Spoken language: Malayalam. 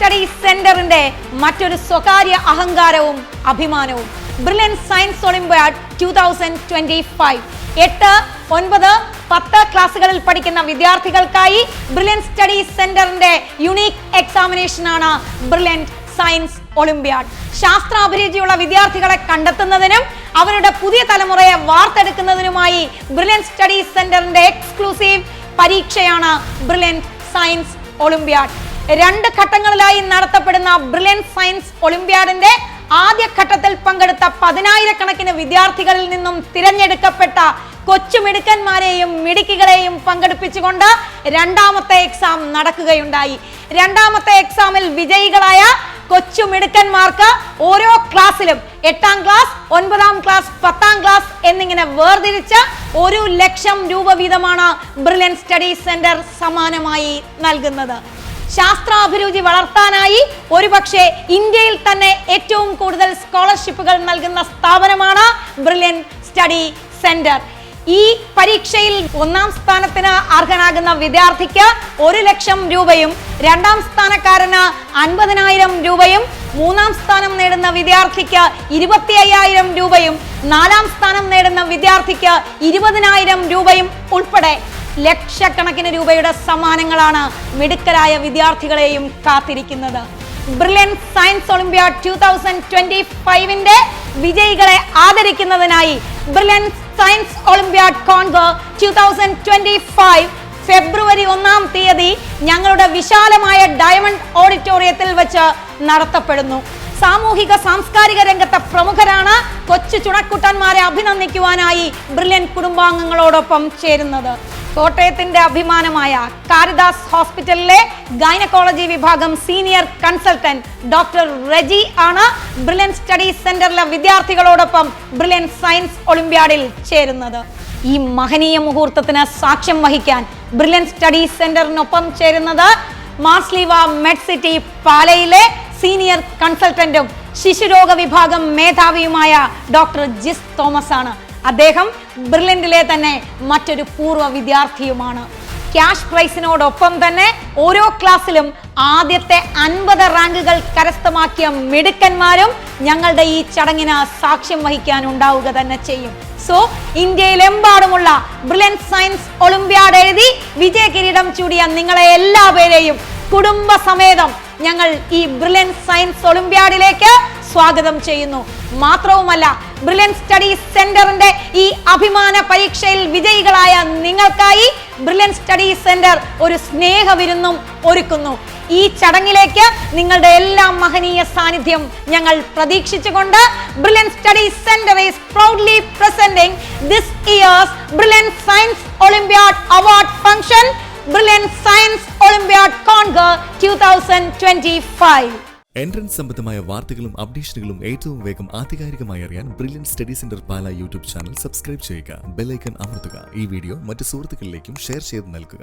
സ്റ്റഡീസ് സെന്ററിന്റെ മറ്റൊരു സ്വകാര്യ അഹങ്കാരവും അഭിമാനവും ബ്രില്യൻറ്റ് സയൻസ് ഒളിമ്പ്യാഡ് 2025. 8, 9, 10 ക്ലാസ്സുകളിൽ പഠിക്കുന്ന വിദ്യാർത്ഥികൾക്കായി ബ്രില്യൻറ്റ് സ്റ്റഡീസ് സെന്ററിന്റെ യുണീക് എക്സാമിനേഷൻ ആണ് ബ്രില്യൻറ്റ് സയൻസ് ഒളിമ്പ്യാഡ്. ശാസ്ത്രാഭിരുചിയുള്ള വിദ്യാർത്ഥികളെ കണ്ടെത്തുന്നതിനും അവരുടെ പുതിയ തലമുറയെ വാർത്തെടുക്കുന്നതിനുമായി ബ്രില്യൻറ്റ് സ്റ്റഡീസ് സെന്ററിന്റെ എക്സ്ക്ലൂസീവ് പരീക്ഷയാണ് ബ്രില്യൻറ്റ് സയൻസ് ഒളിമ്പ്യാഡ്. 2 ഘട്ടങ്ങളിലായി നടത്തപ്പെടുന്ന ബ്രില്യൻറ്റ് സയൻസ് ഒളിമ്പ്യാഡിന്റെ ആദ്യ ഘട്ടത്തിൽ പങ്കെടുത്ത 10,000-കണക്കിന് വിദ്യാർത്ഥികളിൽ നിന്നും തിരഞ്ഞെടുക്കപ്പെട്ട കൊച്ചുമിടുക്കന്മാരെയും മിടുക്കികളെയും പങ്കെടുപ്പിച്ചുകൊണ്ട് രണ്ടാമത്തെ എക്സാം നടക്കുകയുണ്ടായി. രണ്ടാമത്തെ എക്സാമിൽ വിജയികളായ കൊച്ചുമിടുക്കന്മാർക്ക് ഓരോ ക്ലാസ്സിലും 8ാം ക്ലാസ്, 9ാം ക്ലാസ്, 10ാം ക്ലാസ് എന്നിങ്ങനെ വേർതിരിച്ച് 1,00,000 രൂപ വീതമാണ് ബ്രില്യൻറ്റ് സ്റ്റഡീസ് സെന്റർ സമ്മാനമായി നൽകുന്നത്. ശാസ്ത്രാഭിരുചി വളർത്താനായി ഒരുപക്ഷെ ഇന്ത്യയിൽ തന്നെ ഏറ്റവും കൂടുതൽ സ്കോളർഷിപ്പുകൾ നൽകുന്ന സ്ഥാപനമാണ് ബ്രില്യൻറ്റ് സ്റ്റഡി സെന്റർ. ഈ പരീക്ഷയിൽ 1ാം സ്ഥാനത്തിന് അർഹനാകുന്ന വിദ്യാർത്ഥിക്ക് 1,00,000 രൂപയും 2ാം സ്ഥാനക്കാരന് 50,000 രൂപയും 3ാം സ്ഥാനം നേടുന്ന വിദ്യാർത്ഥിക്ക് 25,000 രൂപയും 4ാം സ്ഥാനം നേടുന്ന വിദ്യാർത്ഥിക്ക് 20,000 രൂപയും ഉൾപ്പെടെ ലക്ഷക്കണക്കിന് രൂപയുടെ സമ്മാനങ്ങളാണ് മിടുക്കരായ വിദ്യാർത്ഥികളെയും കാത്തിരിക്കുന്നത്. ബ്രില്യൻറ്റ് സയൻസ് ഒളിമ്പ്യാഡ് 2025ന്റെ വിജയികളെ ആദരിക്കുന്നതിനായി ബ്രില്യൻറ്റ് സയൻസ് ഒളിമ്പ്യാഡ് കോൺഗോ 2025 ഫെബ്രുവരി 1-ാം തീയതി ഞങ്ങളുടെ വിശാലമായ ഡയമണ്ട് ഓഡിറ്റോറിയത്തിൽ വെച്ച് നടത്തപ്പെടുന്നു. സാമൂഹിക സാംസ്കാരിക രംഗത്തെ പ്രമുഖരാണ് കൊച്ചു ചുണക്കുട്ടന്മാരെ അഭിനന്ദിക്കുവാനായി ബ്രില്യൻറ്റ് കുടുംബാംഗങ്ങളോടൊപ്പം ചേരുന്നത്. കോട്ടയത്തിന്റെ അഭിമാനമായ കാരിദാസ് ഹോസ്പിറ്റലിലെ ഗൈനക്കോളജി വിഭാഗം സീനിയർ കൺസൾട്ടന്റ് ഡോക്ടർ റെജി ആണ് ബ്രില്യൻറ്റ് സ്റ്റഡീസ് സെന്ററിലെ വിദ്യാർത്ഥികളോടൊപ്പം ബ്രില്യൻറ്റ് സയൻസ് ഒളിമ്പ്യാഡിൽ ചേരുന്നത്. ഈ മഹനീയ മുഹൂർത്തത്തിന് സാക്ഷ്യം വഹിക്കാൻ ബ്രില്യൻറ്റ് സ്റ്റഡീസ് സെന്ററിനൊപ്പം ചേരുന്നത് മാർസ്ലീവ മെഡ് സിറ്റി പാലയിലെ സീനിയർ കൺസൾട്ടന്റും ശിശുരോഗ വിഭാഗം മേധാവിയുമായ ഡോക്ടർ ജിസ് തോമസ് ആണ്. അദ്ദേഹം ബ്രില്യൻറ്റിലെ തന്നെ മറ്റൊരു പൂർവ്വ വിദ്യാർത്ഥിയുമാണ്. ക്യാഷ് പ്രൈസിനോടൊപ്പം തന്നെ ഓരോ ക്ലാസ്സിലും ആദ്യത്തെ 50 റാങ്കുകൾ കരസ്ഥമാക്കിയ മിടുക്കന്മാരും ഞങ്ങളുടെ ഈ ചടങ്ങിന് സാക്ഷ്യം വഹിക്കാൻ ഉണ്ടാവുക തന്നെ ചെയ്യും. സോ ഇന്ത്യയിലെമ്പാടുമുള്ള ബ്രില്യൻറ്റ് സയൻസ് ഒളിമ്പ്യാഡ് എഴുതി വിജയ കിരീടം ചൂടിയ നിങ്ങളെ എല്ലാവരെയും കുടുംബസമേതം ഞങ്ങൾ ഈ ബ്രില്യൻറ്റ് സയൻസ് ഒളിമ്പ്യാഡിലേക്ക് സ്വാഗതം ചെയ്യുന്നു. മാത്രവുമല്ല, ബ്രില്യൻറ്റ് സ്റ്റഡീസ് സെന്ററിന്റെ ഈ അഭിമാന പരീക്ഷയിൽ വിജയികളായ നിങ്ങൾക്കായി ബ്രില്യൻറ്റ് സ്റ്റഡീസ് സെന്റർ ഒരു സ്നേഹവിരുന്നും ഒരുക്കുന്നു. ഈ ചടങ്ങിലേക്ക് നിങ്ങളുടെ എല്ലാ മഹനീയ സാന്നിധ്യം ഞങ്ങൾ പ്രതീക്ഷിച്ചുകൊണ്ട് brilliant studies centre is proudly presenting this years brilliant science Olympiad award function brilliant science Olympiad Congo 2025. Entrance സംബന്ധമായ വാർത്തകളും അപ്ഡേഷനുകളും ഏറ്റവും വേഗം ആധികാരികമായി അറിയാൻ ബ്രില്യൻറ്റ് സ്റ്റഡി സെന്റർ പാല യൂട്യൂബ് ചാനൽ സബ്സ്ക്രൈബ് ചെയ്യുക. ബെൽ ഐക്കൺ അമർത്തുക. ഈ വീഡിയോ മറ്റ് സുഹൃത്തുക്കളിലേക്കും ഷെയർ ചെയ്ത് നൽകുക.